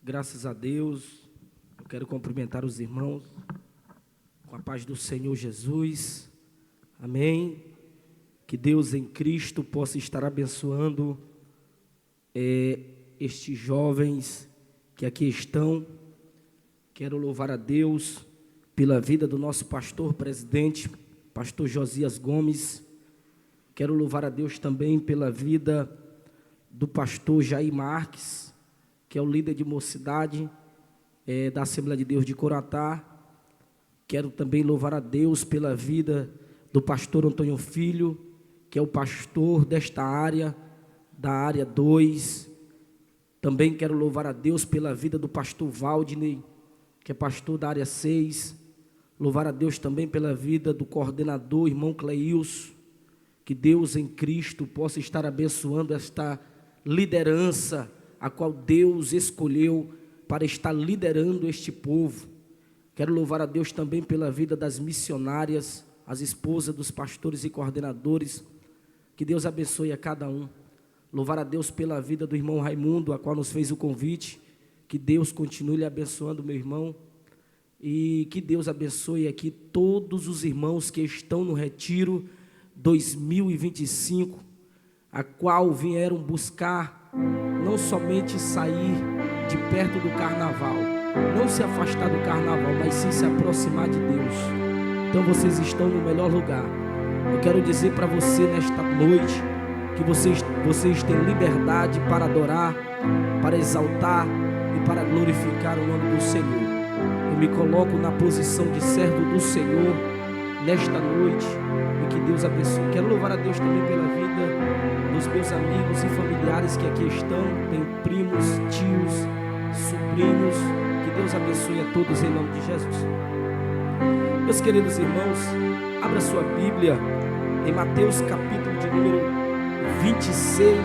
Graças a Deus, eu quero cumprimentar os irmãos com a paz do Senhor Jesus, amém. Que Deus em Cristo possa estar abençoando estes jovens que aqui estão. Quero louvar a Deus pela vida do nosso pastor presidente, pastor Josias Gomes. Quero louvar a Deus também pela vida do pastor Jair Marques, que é o líder de mocidade da Assembleia de Deus de Coratá. Quero também louvar a Deus pela vida do pastor Antônio Filho, que é o pastor desta área, da área 2. Também quero louvar a Deus pela vida do pastor Valdinei, que é pastor da área 6. Louvar a Deus também pela vida do coordenador, irmão Cleilson. Que Deus em Cristo possa estar abençoando esta liderança, a qual Deus escolheu para estar liderando este povo. Quero louvar a Deus também pela vida das missionárias, as esposas dos pastores e coordenadores. Que Deus abençoe a cada um. Louvar a Deus pela vida do irmão Raimundo, a qual nos fez o convite. Que Deus continue abençoando meu irmão. E que Deus abençoe aqui todos os irmãos que estão no Retiro 2025, a qual vieram buscar não somente sair de perto do carnaval, não se afastar do carnaval, mas sim se aproximar de Deus. Então vocês estão no melhor lugar. Eu quero dizer para você nesta noite que vocês têm liberdade para adorar, para exaltar e para glorificar o nome do Senhor. Eu me coloco na posição de servo do Senhor nesta noite e que Deus abençoe. Quero louvar a Deus também pela vida dos meus amigos e familiares que aqui estão. Tenho primos, tios, sobrinhos. Que Deus abençoe a todos em nome de Jesus. Meus queridos irmãos, abra sua Bíblia em Mateus capítulo de número 26,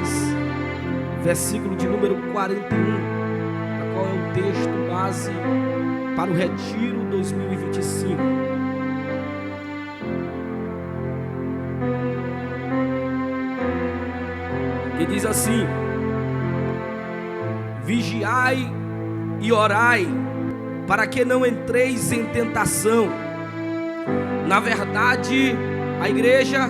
versículo de número 41, a qual é o texto base para o Retiro 2025. Que diz assim: vigiai e orai, para que não entreis em tentação. Na verdade, a igreja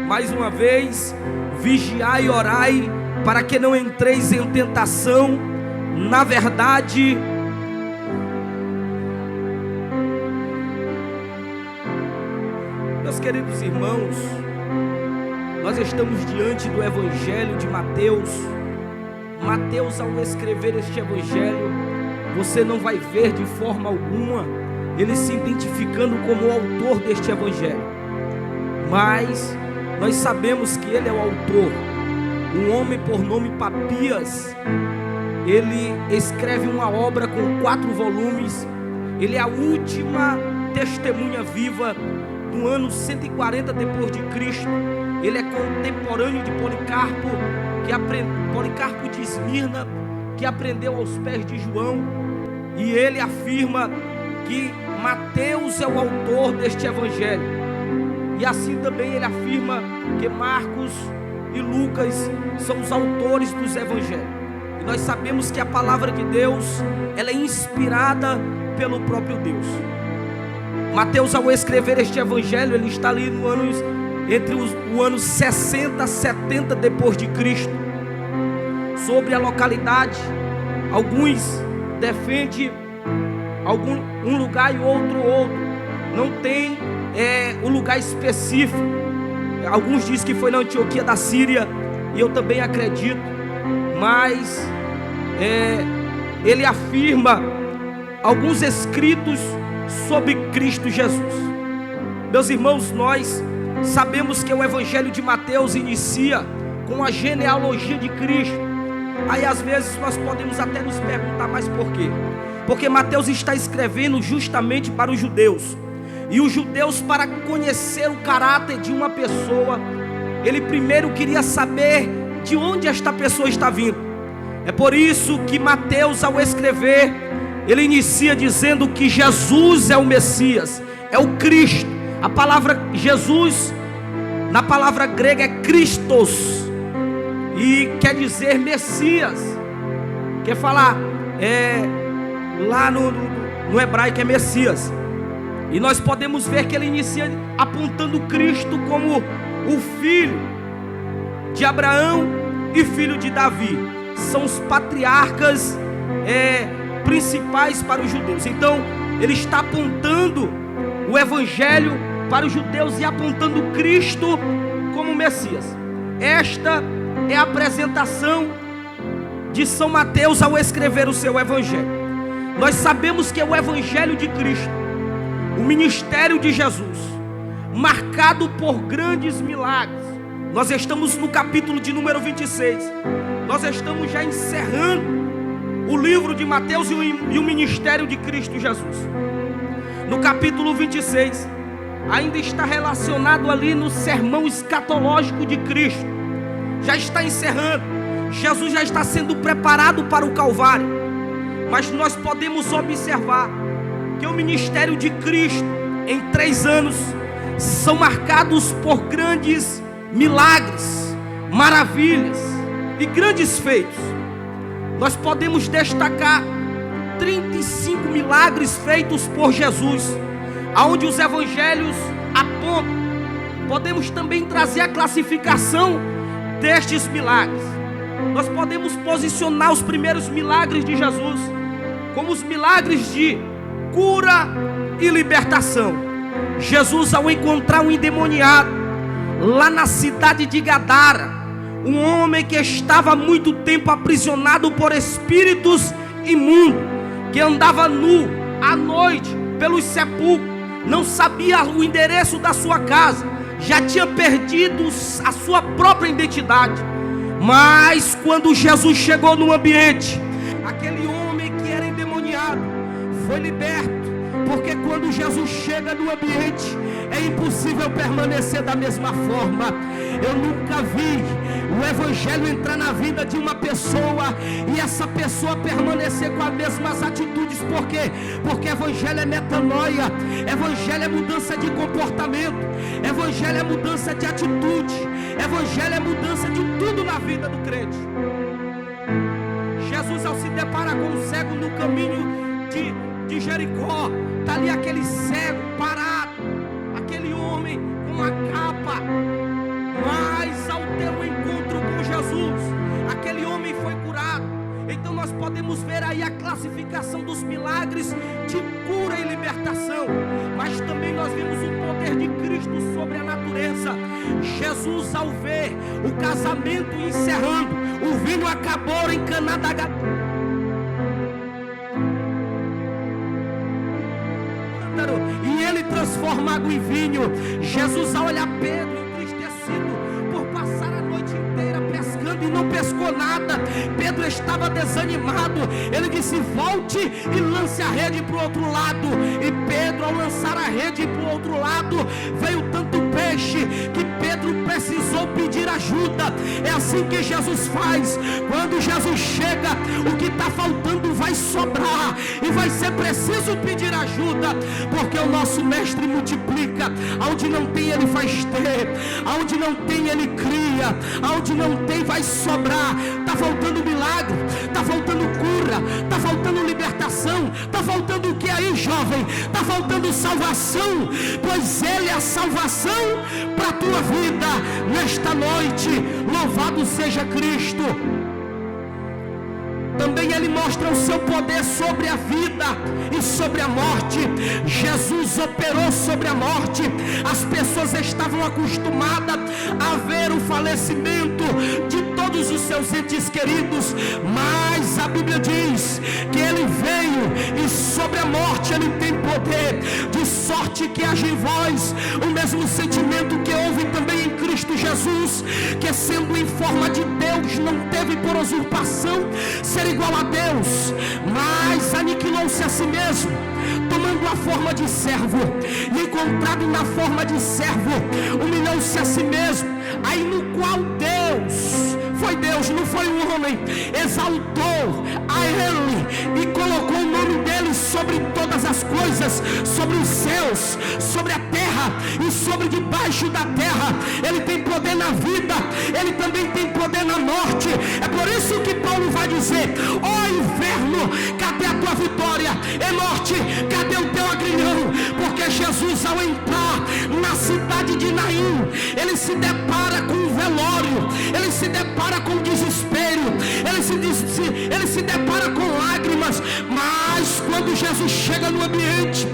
mais uma vez, vigiai e orai, para que não entreis em tentação. Na verdade, meus queridos irmãos, nós estamos diante do Evangelho de Mateus. Mateus, ao escrever este Evangelho, você não vai ver de forma alguma ele se identificando como o autor deste Evangelho, mas nós sabemos que ele é o autor. Um homem por nome Papias, ele escreve uma obra com 4 volumes. Ele é a última testemunha viva do ano 140 depois de Cristo. Ele é contemporâneo de Policarpo, Policarpo de Esmirna, que aprendeu aos pés de João. E ele afirma que Mateus é o autor deste evangelho. E assim também ele afirma que Marcos e Lucas são os autores dos evangelhos. E nós sabemos que a palavra de Deus, ela é inspirada pelo próprio Deus. Mateus, ao escrever este evangelho, ele está ali no entre o ano 60 a 70 depois de Cristo. Sobre a localidade, alguns defendem um lugar e outro. Não tem um lugar específico. Alguns dizem que foi na Antioquia da Síria, e eu também acredito. Mas ele afirma alguns escritos sobre Cristo Jesus. Meus irmãos, nós sabemos que o Evangelho de Mateus inicia com a genealogia de Cristo. Aí às vezes nós podemos até nos perguntar, mas por quê? Porque Mateus está escrevendo justamente para os judeus. E os judeus, para conhecer o caráter de uma pessoa, ele primeiro queria saber de onde esta pessoa está vindo. É por isso que Mateus, ao escrever, ele inicia dizendo que Jesus é o Messias, é o Cristo. A palavra Jesus, na palavra grega, é Christos. quer dizer Messias. Quer falar, lá no hebraico é Messias. E nós podemos ver que ele inicia apontando Cristo como o filho de Abraão e filho de Davi. São os patriarcas principais para os judeus. Então ele está apontando o evangelho para os judeus e apontando Cristo como Messias. Esta é a apresentação de São Mateus ao escrever o seu evangelho. Nós sabemos que é o evangelho de Cristo, o ministério de Jesus, marcado por grandes milagres. Nós estamos no capítulo de número 26. Nós estamos já encerrando o livro de Mateus e o ministério de Cristo Jesus. No capítulo 26, ainda está relacionado ali no sermão escatológico de Cristo. Já está encerrando. Jesus já está sendo preparado para o Calvário. Mas nós podemos observar que o ministério de Cristo em 3 anos são marcados por grandes milagres, maravilhas e grandes feitos. Nós podemos destacar 35 milagres feitos por Jesus, aonde os evangelhos apontam. Podemos também trazer a classificação destes milagres. Nós podemos posicionar os primeiros milagres de Jesus como os milagres de cura e libertação. Jesus, ao encontrar um endemoniado lá na cidade de Gadara, um homem que estava há muito tempo aprisionado por espíritos imundos, que andava nu à noite pelos sepulcros, não sabia o endereço da sua casa, já tinha perdido a sua própria identidade. Mas quando Jesus chegou no ambiente, aquele homem que era endemoniado foi liberto. Porque quando Jesus chega no ambiente, é impossível permanecer da mesma forma. Eu nunca vi o evangelho entrar na vida de uma pessoa e essa pessoa permanecer com as mesmas atitudes. Por quê? Porque evangelho é metanoia, evangelho é mudança de comportamento, evangelho é mudança de atitude, evangelho é mudança de tudo na vida do crente. Jesus, ao se deparar com o cego no caminho de Jericó, está ali aquele cego parado, aquele homem com uma capa. Mas ao ter um encontro com Jesus, aquele homem foi curado. Então nós podemos ver aí a classificação dos milagres de cura e libertação. Mas também nós vimos o poder de Cristo sobre a natureza. Jesus, ao ver o casamento encerrando, o vinho acabou em Caná da Galileia, e ele transforma água em vinho. Jesus, ao olhar Pedro entristecido por passar a noite inteira pescando e não pescou nada, Pedro estava desanimado. Ele disse: volte e lance a rede para o outro lado. E Pedro, ao lançar a rede para o outro lado, veio tanto peixe que Pedro precisou pedir ajuda. É assim que Jesus faz. Quando Jesus chega, o que está faltando vai sobrar e vai ser preciso pedir ajuda, porque o nosso mestre multiplica. Aonde não tem, ele faz ter. Aonde não tem, ele cria. Aonde não tem, vai sobrar. Está faltando milagre, está faltando cura, está faltando libertação, está faltando o que aí, jovem? Está faltando salvação, pois ele é a salvação para a tua vida nesta noite. Louvado seja Cristo. Também ele mostra o seu poder sobre a vida e sobre a morte. Jesus operou sobre a morte. As pessoas estavam acostumadas a ver o falecimento de todos os seus entes queridos, mas a Bíblia diz que ele veio e sobre a morte ele tem poder, de sorte que haja em vós o mesmo sentimento que houve também em Cristo Jesus, que sendo em forma de Deus não teve por usurpação ser igual a Deus, mas aniquilou-se a si mesmo, tomando a forma de servo, e encontrado na forma de servo, humilhou-se a si mesmo, aí no qual Deus, foi Deus, não foi um homem, exaltou a ele e colocou o nome dele sobre sobre todas as coisas, sobre os céus, sobre a terra e sobre debaixo da terra. Ele tem poder na vida, ele também tem poder na morte. É por isso que Paulo vai dizer: ó inverno, cadê a tua vitória? E morte, cadê o teu agrilhão? Porque Jesus, ao entrar na cidade de Naim, ele se depara com um velório, ele se depara com desespero, ele se depara com lágrimas. Mas quando Jesus chega no ambiente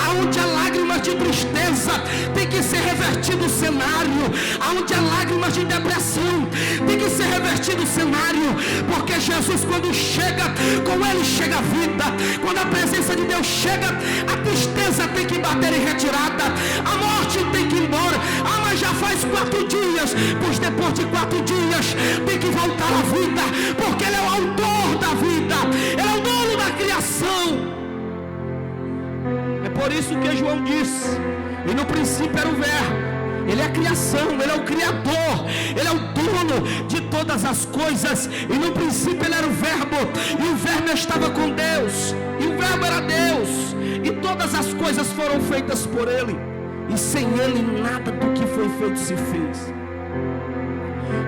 aonde há lágrimas de tristeza, tem que ser revertido o cenário. Aonde há lágrimas de depressão, tem que ser revertido o cenário. Porque Jesus, quando chega, com ele chega a vida. Quando a presença de Deus chega, a tristeza tem que bater em retirada, a morte tem que ir embora. Ah, mas já faz 4 dias. Pois depois de 4 dias tem que voltar à vida, porque ele é o autor da vida, ele é o dono da criação. É por isso que João diz: e no princípio era o verbo. Ele é a criação, ele é o criador, ele é o dono de todas as coisas. E no princípio ele era o verbo, e o verbo estava com Deus, e o verbo era Deus, e todas as coisas foram feitas por ele, e sem ele nada do que foi feito se fez.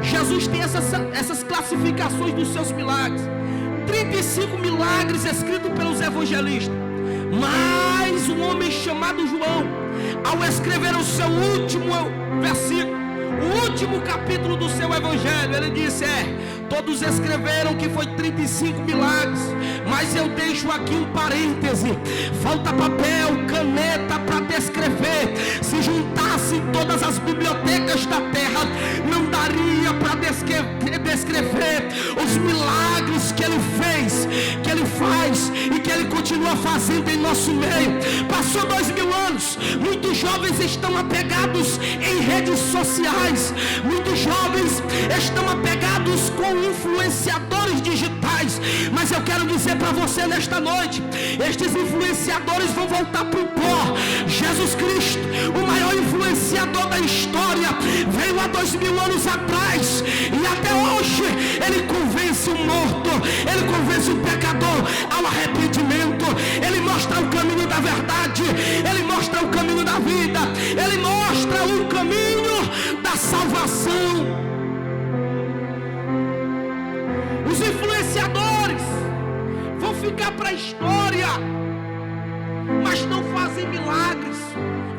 Jesus tem essas classificações dos seus milagres. 35 milagres escritos pelos evangelistas. Mas um homem chamado João, ao escrever o seu último versículo, o último capítulo do seu evangelho, ele disse: todos escreveram que foi 35 milagres, mas eu deixo aqui um parêntese. Falta papel, caneta para descrever. Se juntassem todas as bibliotecas da terra, não daria para descrever os milagres que ele fez, que ele faz e que ele continua fazendo em nosso meio. Passou 2000 anos, muitos jovens estão apegados em redes sociais, muitos jovens estão apegados com influenciadores digitais. Mas eu quero dizer para você nesta noite: estes influenciadores vão voltar para o pó. Jesus Cristo, o maior influenciador da história, veio há 2000 anos atrás, e até hoje ele convence o morto, ele convence o pecador ao arrependimento. Ele mostra o caminho da verdade, ele mostra o caminho da vida, ele mostra o caminho da salvação. Os influenciadores vão ficar para a história, mas não fazem milagres.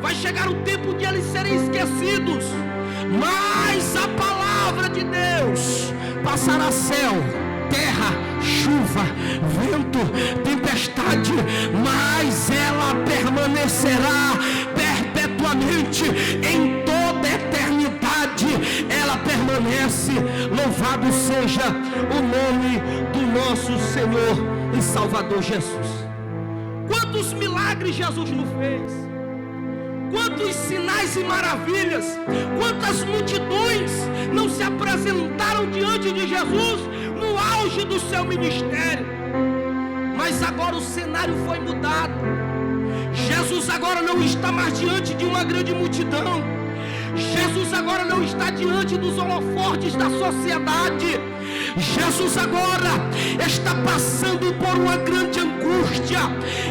Vai chegar o tempo de eles serem esquecidos, mas a palavra de Deus passará céu, terra, chuva, vento, tempestade, mas ela permanecerá perpetuamente, em toda eternidade ela permanece. Louvado seja o nome do nosso Senhor e Salvador Jesus. Quantos milagres Jesus nos fez, quantos sinais e maravilhas, quantas multidões não se apresentaram diante de Jesus no auge do seu ministério. Mas agora o cenário foi mudado. Jesus agora não está mais diante de uma grande multidão. Jesus agora não está diante dos holofotes da sociedade. Jesus agora está passando por uma grande angústia.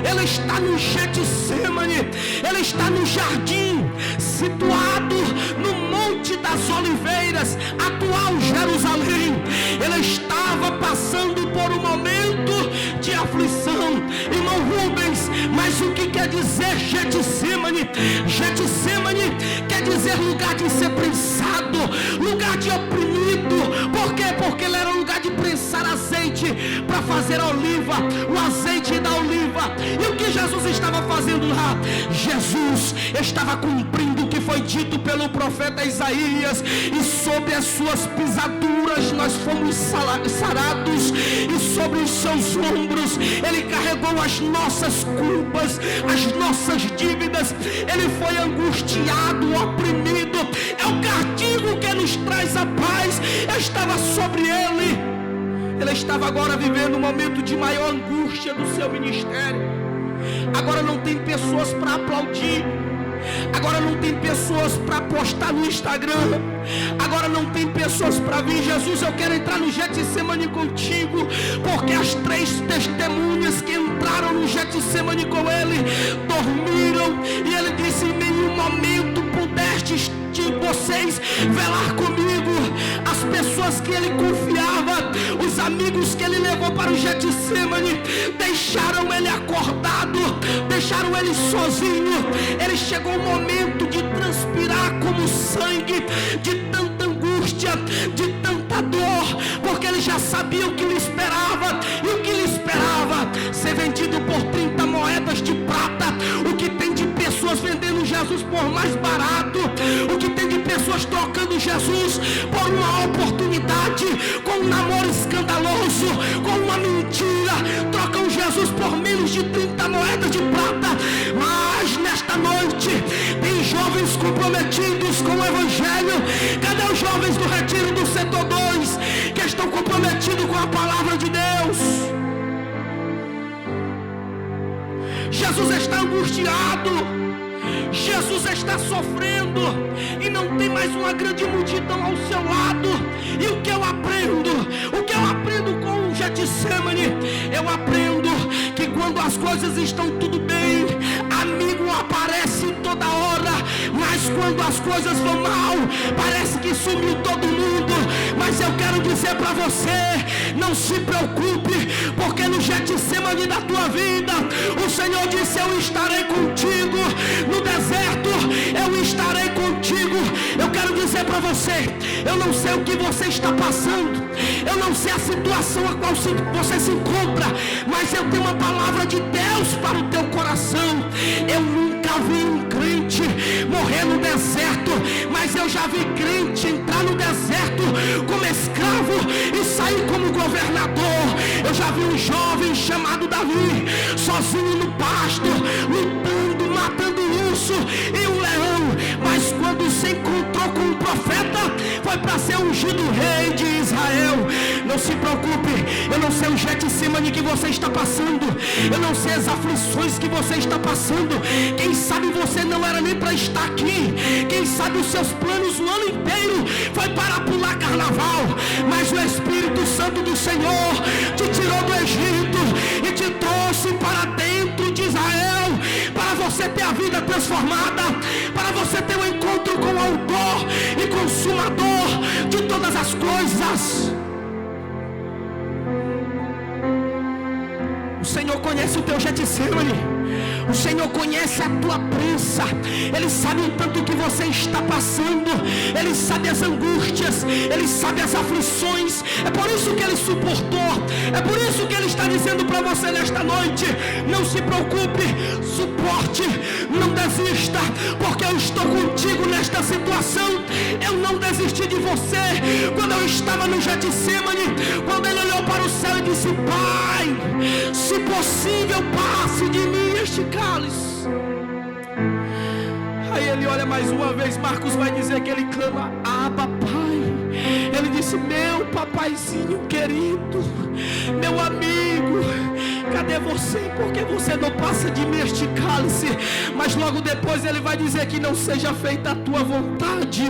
Ele está no Getsemane, ele está no jardim, situado no Monte das Oliveiras, atual Jerusalém. Ele estava passando por um momento de aflição, irmão Rubens. Mas o que quer dizer Getsemane? Getsemane quer dizer lugar de ser prensado, lugar de oprimido. Por quê? Porque ele era um lugar de prensar azeite para fazer a oliva, o azeite da oliva. E o que Jesus estava fazendo lá? Jesus estava cumprindo o que foi dito pelo profeta Isaías: e sobre as suas pisaduras nós fomos sarados, e sobre os seus ombros ele carregou as nossas culpas, as nossas dívidas. Ele foi angustiado, oprimido. É o castigo que nos traz a paz, estava sobre ele. Ele estava agora vivendo um momento de maior angústia do seu ministério. Agora não tem pessoas para aplaudir, Agora não tem pessoas para postar no Instagram. Agora não tem pessoas para vir. Jesus, eu quero entrar no Getsemane contigo, porque as 3 testemunhas que entraram no Getsemane com ele dormiram, e ele disse: em nenhum momento pudestes de vocês velar comigo. As pessoas que ele confiava, os amigos que ele levou para o Getsemane, deixaram ele acordado, deixaram ele sozinho. Ele chegou o momento de transpirar como sangue, de tanta angústia, de tanta dor, porque ele já sabia o que lhe esperava. E o que lhe esperava? Ser vendido por 30 moedas de prata. O que tem de pessoas vendendo Jesus por mais barato, o que tem de pessoas trocando Jesus por uma oportunidade, com um namoro escandaloso, com uma mentira, trocam Jesus por menos de 30 moedas de prata. Mas nesta noite tem jovens comprometidos com o Evangelho. Cadê os jovens do retiro do setor 2 que estão comprometidos com a palavra de Deus? Jesus está angustiado, Jesus está sofrendo, e não tem mais uma grande multidão ao seu lado. E o que eu aprendo? O que eu aprendo com o Getsemane? Eu aprendo que quando as coisas estão tudo bem, amigo aparece toda hora, mas quando as coisas vão mal, parece que sumiu todo mundo. Mas eu quero dizer para você, não se preocupe, porque no Getsemane da tua vida, o Senhor disse: eu estarei contigo. No deserto, eu estarei contigo. Eu quero dizer para você, eu não sei o que você está passando, eu não sei a situação a qual você se encontra, mas eu tenho uma palavra de Deus para o teu coração. Eu nunca vi um crente morrer no deserto, mas eu já vi crente entrar no deserto como escravo e sair como governador. Eu já vi um jovem chamado Davi, sozinho no pasto, lutando, matando o urso e o leão, mas quando se encontrou com um profeta, foi para ser ungido rei de Israel. Não se preocupe, eu não sei o Getsemane que você está passando, eu não sei as aflições que você está passando. Quem sabe você não era nem para estar aqui, quem sabe os seus planos o ano inteiro foi para pular carnaval, mas o Espírito Santo do Senhor te tirou do Egito e te trouxe para dentro de Israel, para você ter a vida transformada, para você ter um encontro com o autor e consumador de todas as coisas. O Senhor conhece o teu Getsemane, o Senhor conhece a tua prensa, Ele sabe o tanto que você está passando, Ele sabe as angústias, Ele sabe as aflições. É por isso que Ele suportou, é por isso que Ele está dizendo para você nesta noite: não se preocupe, suporte, não desista, porque eu estou contigo nesta situação. Eu não desisti de você quando eu estava no Getsemane, quando Ele olhou para o céu e disse: Pai, se possível, passe de mim este cálice. Aí ele olha mais uma vez, Marcos vai dizer que ele clama: Abba, Pai. Ele disse: meu papaizinho querido, meu amigo, cadê você? Por que você não passa de mim este cálice? Mas logo depois ele vai dizer que não seja feita a tua vontade,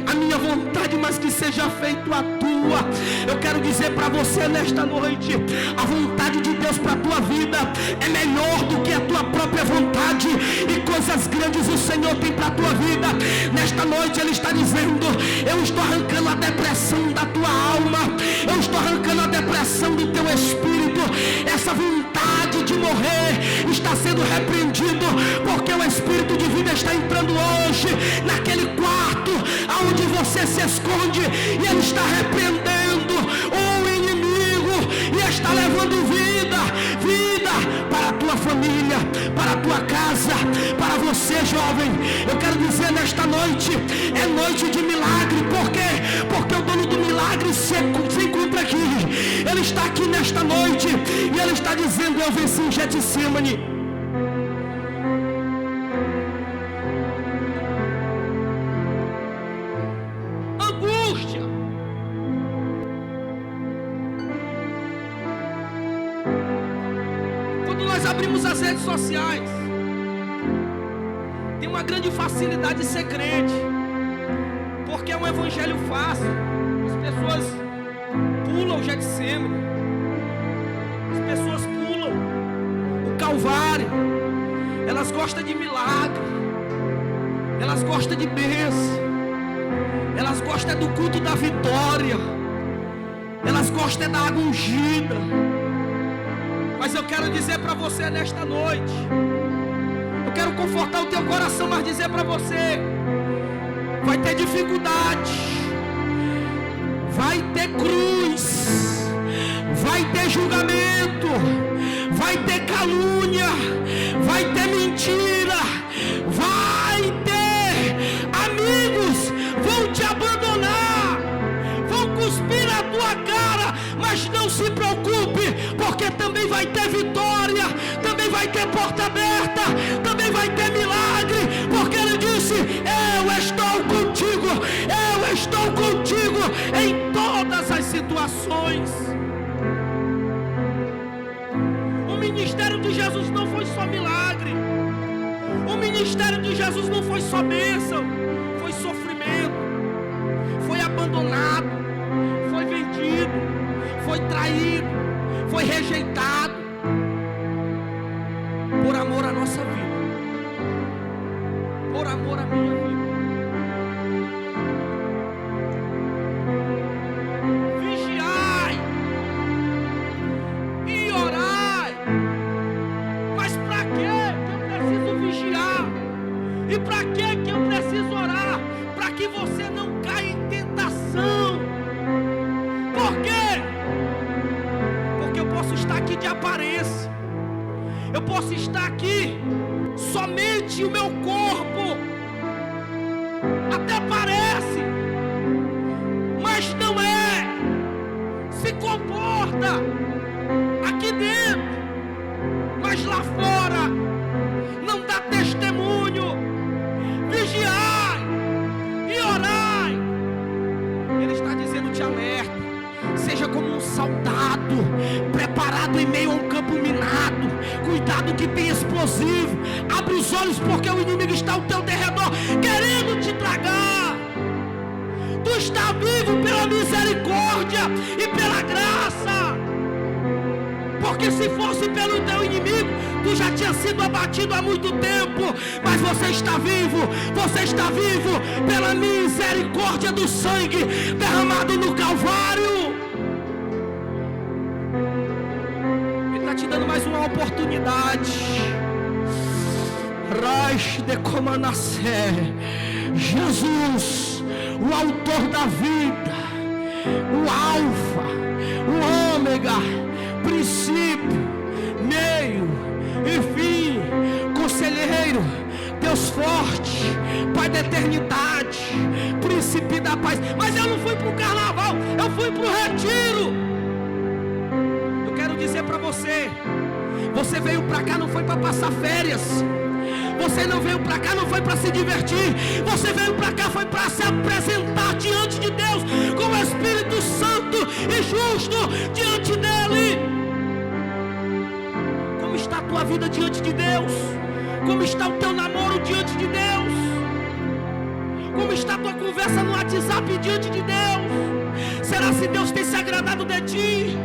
a minha vontade, mas que seja feita a tua. Eu quero dizer para você nesta noite, a vontade de Deus para a tua vida é melhor do que a tua própria vontade, e coisas grandes o Senhor tem para a tua vida. Nesta noite Ele está dizendo: eu estou arrancando a depressão da tua alma, eu estou arrancando a depressão do teu espírito. Essa vontade de morrer está sendo repreendido, porque o Espírito de vida está entrando hoje naquele quarto aonde você se esconde, e Ele está repreendendo o inimigo e está levando vida para a tua família, para a tua casa, para você, jovem. Eu quero dizer nesta noite, é noite de milagre. Por quê? Porque o dono do milagre se encontra aqui. Ele está aqui nesta noite e Ele está dizendo: eu venci o Getsemane. Abrimos as redes sociais, tem uma grande facilidade de ser crente, porque é um evangelho fácil. As pessoas pulam o Getsemane, as pessoas pulam o Calvário, elas gostam de milagre, elas gostam de bênção, elas gostam do culto da vitória, elas gostam da água ungida. Mas eu quero dizer para você nesta noite, eu quero confortar o teu coração, mas dizer para você: vai ter dificuldade, vai ter cruz, vai ter julgamento, vai ter calúnia, vai ter mentira, vai ter amigos, vão te abandonar, vão cuspir na tua cara, mas não se preocupe, porque também vai ter vitória, também vai ter porta aberta, também vai ter milagre, porque ele disse: eu estou contigo em todas as situações. O ministério de Jesus não foi só milagre, o ministério de Jesus não foi só bênção, foi sofrimento, foi abandonado, foi vendido, foi traído, foi rejeitado, por amor à nossa vida, por amor à minha vida. Vigiai e orai. Mas para que eu preciso vigiar? E para que eu preciso orar? Para que você não caia em tentação. Por quê? Porque eu posso estar aqui de aparência, eu posso estar aqui somente o meu corpo, até parece, mas não é. Se comporta aqui dentro, mas lá fora não dá testemunho. Vigiai e orai. Ele está dizendo: te alerta, seja como um soldado preparado em meio a um campo minado. Cuidado que tem explosivo. Abre os olhos, porque o inimigo está ao teu derredor, querendo te tragar. Tu está vivo pela misericórdia e pela graça, porque se fosse pelo teu inimigo, tu já tinha sido abatido há muito tempo. Mas você está vivo pela misericórdia do sangue derramado no Calvário. Ele está te dando mais uma oportunidade. Raiz de Comanassé, Jesus, o autor da vida, o alfa, o ômega, princípio, meio e fim, conselheiro, Deus forte, Pai da eternidade, príncipe da paz. Mas eu não fui para o carnaval, eu fui para o retiro. Eu quero dizer para você: você veio para cá não foi para passar férias, você não veio para cá não foi para se divertir, você veio para cá foi para se apresentar diante de Deus com o Espírito Santo e justo diante dele. Como está a tua vida diante de Deus? Como está o teu namoro diante de Deus? Como está a tua conversa no WhatsApp diante de Deus? Será se Deus tem se agradado de ti?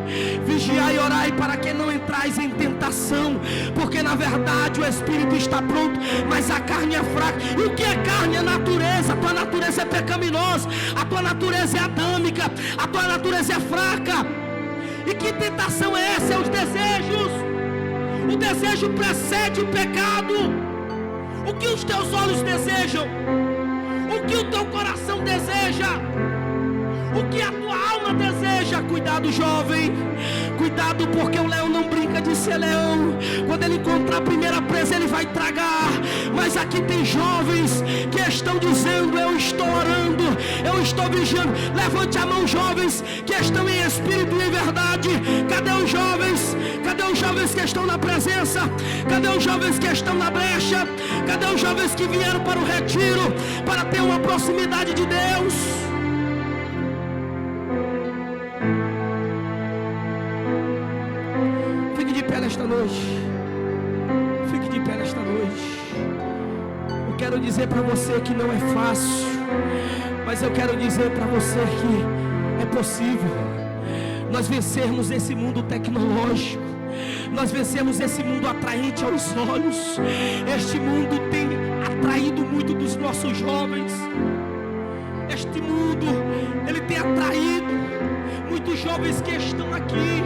Vigiai e orai para que não entrais em tentação, porque na verdade o Espírito está pronto, mas a carne é fraca. E o que é carne? É natureza. A tua natureza é pecaminosa, a tua natureza é adâmica, a tua natureza é fraca. E que tentação é essa? É os desejos. O desejo precede o pecado. O que os teus olhos desejam? O que o teu coração deseja? O que a tua alma deseja? Cuidado, jovem, cuidado, porque o leão não brinca de ser leão. Quando ele encontrar a primeira presa, ele vai tragar. Mas aqui tem jovens que estão dizendo: eu estou orando, eu estou vigiando. Levante a mão, jovens que estão em espírito e em verdade. Cadê os jovens? Cadê os jovens que estão na presença? Cadê os jovens que estão na brecha? Cadê os jovens que vieram para o retiro para ter uma proximidade de Deus? Fique de pé nesta noite. quero dizer para você que não é fácil, mas eu quero dizer para você que é possível nós vencermos esse mundo tecnológico, nós vencemos esse mundo atraente aos olhos. Este mundo tem atraído muito dos nossos jovens. Este mundo, ele tem atraído muitos jovens que estão aqui,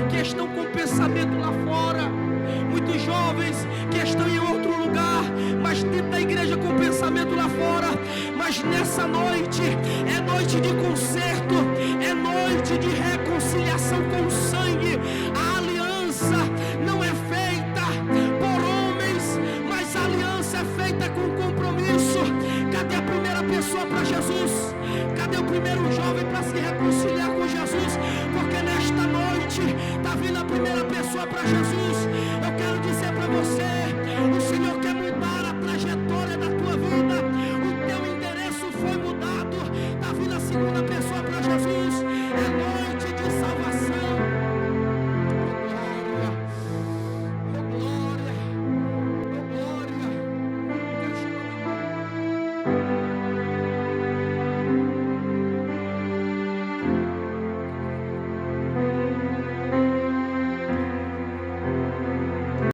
que estão com pensamento lá fora, muitos jovens que estão em outro lugar, mas dentro da igreja com pensamento lá fora. Mas nessa noite é noite de conserto, é noite de reconciliação com o santo.